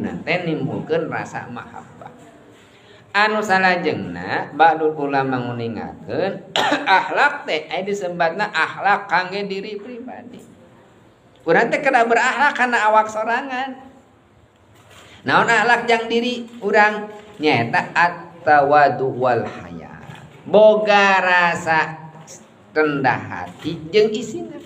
ayeuna teh nimbulkeun rasa mahabbah. Anu salajengna ba'dul ulama nguningakeun akhlak teh aya disebatna akhlak kangge diri pribadi. Urang teh kada berakhlak kana awak sorangan. Naon akhlak jang diri urang nyaeta at-tawadu wal haya. Boga rasa rendah hati jeung isina.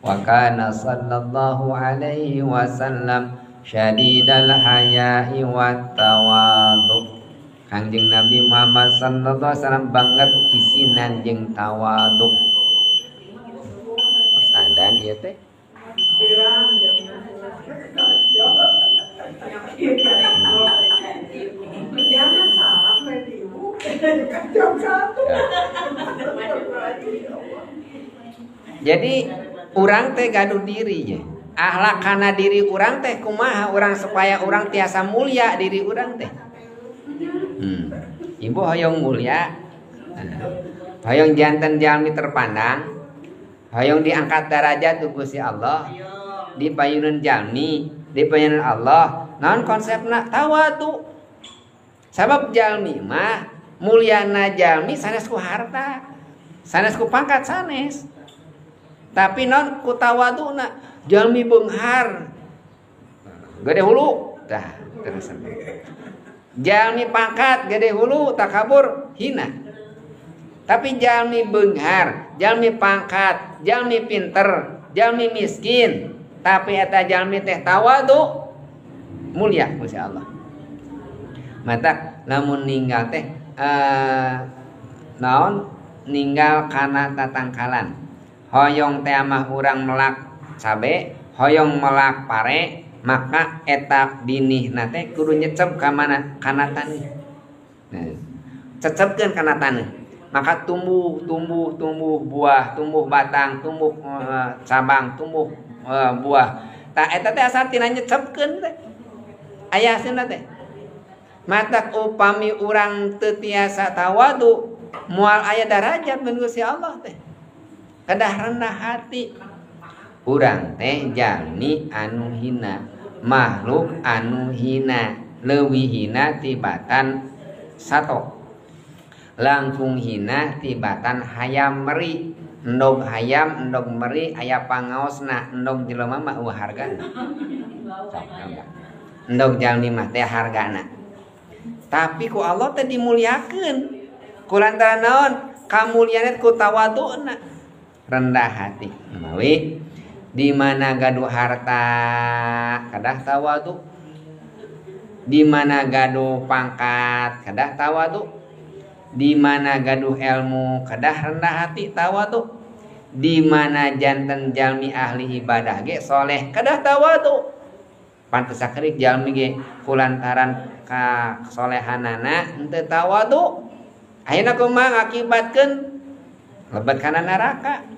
Wa kana sallallahu alaihi wasallam syadidal haya'i wat tawadu. Kangjeng Nabi Muhammad sallallahu alaihi wasallam banget isinan jeung tawadu. Pas adan ieu teh. Jangan salah Ibu. Jam 1. Jadi urang teh gaduh diri ye. Akhlak kana diri urang teh kumaha urang supaya urang tiasa mulia diri urang teh. Ibu hoyong mulia. Hoyong janten jalmi terpandang. Hoyong diangkat derajat ku Gusti Allah. Di payunan jalmi, di payunan Allah. Naon konsepna tawadu. Sabab jalmi mah mulyana jalmi sanes ku harta. Sanes ku pangkat sanes. Tapi non ku tawaduna jalmi beunghar. Gede hulu. Tah, terus. Jalmi pangkat gede hulu takabur hina. Tapi jalmi beunghar, jalmi pangkat, jalmi pinter, jalmi miskin, tapi eta jalmi teh tawadu mulia Gusti Allah. Mata lamun ninggal teh naon ninggal kana tatangkalan. Hoyong teh mah urang melak cabe, hoyong melak pare, maka eta dinihna teh kudu nyecep ka mana kana taneuh. Nah, cecepkeun kana taneuh. Maka tumbuh buah, tumbuh batang, tumbuh cabang, tumbuh buah. Tah eta teh asal tina nyecepkeun teh. Aya hasilna teh. Matak upami urang teu tiasa tawadu, moal aya darajat mun Gusti Allah teh. Kedah rendah hati. Urang teh jalmi anu hina, makhluk anu hina, leuwih hina tibatan sato. Langkung hina tibatan hayam meri. Endog hayam, endog meri aya pangaosna, endog jelema mah eueuh hargana. Endog jalmi mah teh hargana. Tapi ku Allah teh dimuliakeun. Kulantaran naon? Kamuliaan ku tawaduna. Rendah hati. Mawi di mana gaduh harta kadah tawadu. Di mana gaduh pangkat kadah tawadu. Di mana gaduh ilmu kadah rendah hati tawadu. Di mana janten jalmi ahli ibadah ge soleh kadah tawadu. Pantes sakerik jalmi ge kulantaran ka solehanana henteu tawadu. Ayeuna kumaha ngakibatkeun lebet kana neraka.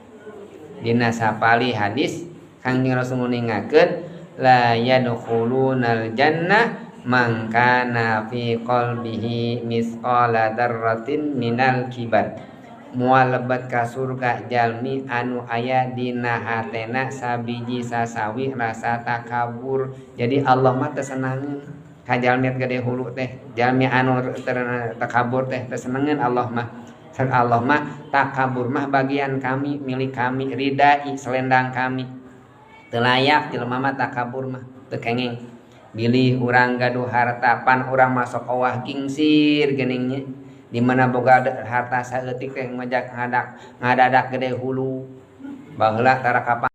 Dina sapali hadis Kangjeng Rasul ningakeun la yadkhulunal jannah man kana fi qalbihi misqala dzarratin minal kibar. Moal lebet ka surga jalmi anu aya dina hatena sabiji sasawi rasa takabur. Jadi Allah mah teu senangeun ka jalmi gede hulu teh. Jalmi anu takabur teh teu senengeun Allah mah. Allah mah takabur mah bagian kami, milik kami, ridai selendang kami. Teu layak jelema mah takabur mah teu kengeng. Bilih urang gaduh harta pan urang masuk owah kingsir geuningnya. Di mana boga harta saeutik teh ngadadak gede hulu. Baheula tara kapan